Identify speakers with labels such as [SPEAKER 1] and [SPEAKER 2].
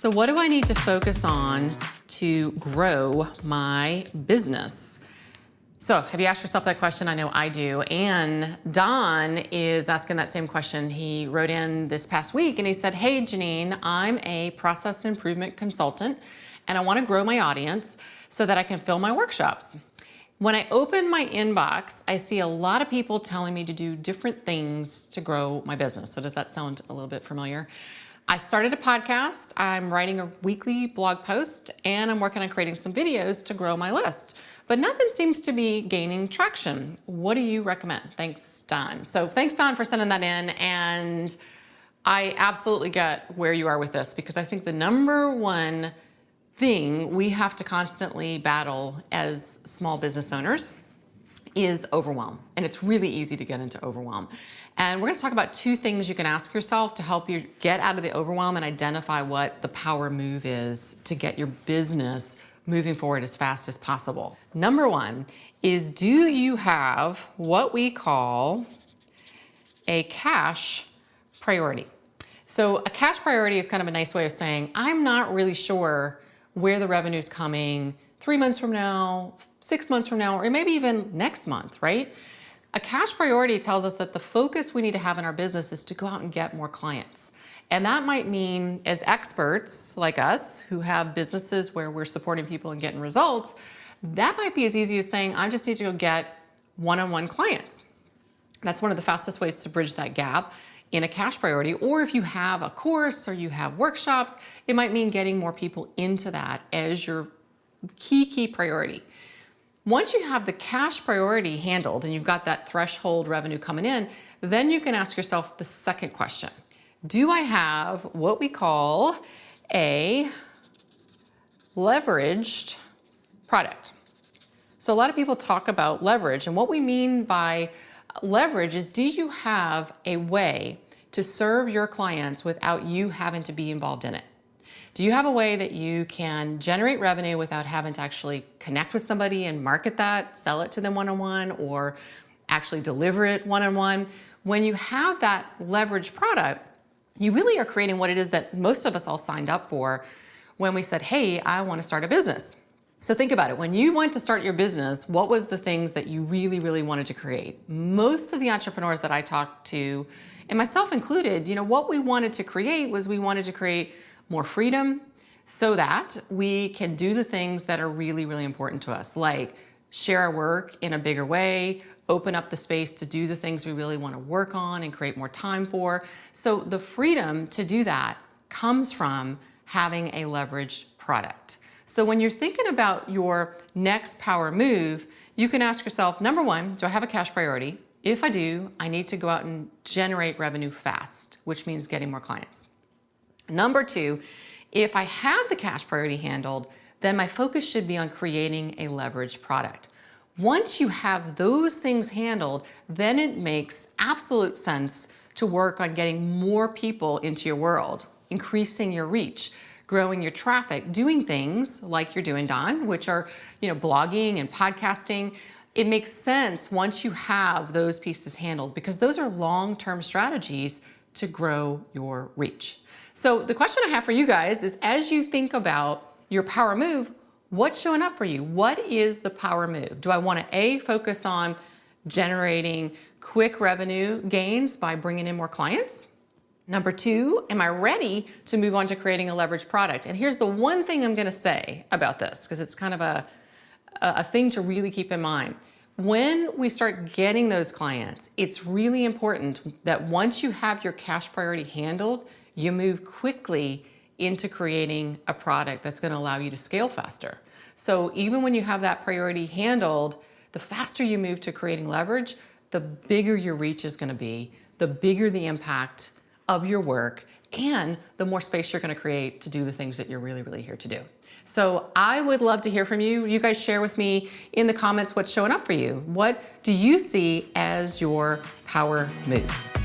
[SPEAKER 1] So what do I need to focus on to grow my business? So have you asked yourself that question? I know I do. And Don is asking that same question. He wrote in this past week and he said, hey, Janine, I'm a process improvement consultant and I want to grow my audience so that I can fill my workshops. When I open my inbox, I see a lot of people telling me to do different things to grow my business. So does that sound a little bit familiar? I started a podcast, I'm writing a weekly blog post, and I'm working on creating some videos to grow my list. But nothing seems to be gaining traction. What do you recommend? Thanks, Don. So thanks, Don, for sending that in. And I absolutely get where you are with this, because I think the number one thing we have to constantly battle as small business owners is overwhelm. And it's really easy to get into overwhelm. And we're going to talk about two things you can ask yourself to help you get out of the overwhelm and identify what the power move is to get your business moving forward as fast as possible. Number one is, do you have what we call a cash priority? So a cash priority is kind of a nice way of saying, I'm not really sure where the revenue is coming 3 months from now, 6 months from now, or maybe even next month, right? A cash priority tells us that the focus we need to have in our business is to go out and get more clients. And that might mean, as experts like us who have businesses where we're supporting people and getting results, that might be as easy as saying, I just need to go get one-on-one clients. That's one of the fastest ways to bridge that gap in a cash priority. Or if you have a course or you have workshops, it might mean getting more people into that as your key priority. Once you have the cash priority handled and you've got that threshold revenue coming in, then you can ask yourself the second question. Do I have what we call a leveraged product? So a lot of people talk about leverage, and what we mean by leverage is, do you have a way to serve your clients without you having to be involved in it? Do you have a way that you can generate revenue without having to actually connect with somebody and market that, sell it to them one-on-one, or actually deliver it one-on-one? When you have that leveraged product, you really are creating what it is that most of us all signed up for when we said, hey, I want to start a business. So think about it. When you went to start your business, what was the things that you really wanted to create? Most of the entrepreneurs that I talked to, and myself included, what we wanted to create was we wanted to create more freedom so that we can do the things that are really important to us, like share our work in a bigger way, open up the space to do the things we really want to work on and create more time for. So the freedom to do that comes from having a leveraged product. So when you're thinking about your next power move, you can ask yourself, number one, do I have a cash priority? If I do, I need to go out and generate revenue fast, which means getting more clients. Number two, if I have the cash priority handled, then my focus should be on creating a leveraged product. Once you have those things handled, then it makes absolute sense to work on getting more people into your world, increasing your reach, growing your traffic, doing things like you're doing, Don, which are, blogging and podcasting. It makes sense once you have those pieces handled, because those are long-term strategies to grow your reach. So the question I have for you guys is, as you think about your power move, what's showing up for you? What is the power move? Do I want to A, focus on generating quick revenue gains by bringing in more clients? Number two, am I ready to move on to creating a leveraged product? And here's the one thing I'm going to say about this, because it's kind of a thing to really keep in mind. When we start getting those clients, it's really important that once you have your cash priority handled, you move quickly into creating a product that's going to allow you to scale faster. So even when you have that priority handled, the faster you move to creating leverage, the bigger your reach is going to be, the bigger the impact of your work, and the more space you're going to create to do the things that you're really here to do. So I would love to hear from you. You guys share with me in the comments what's showing up for you. What do you see as your power move?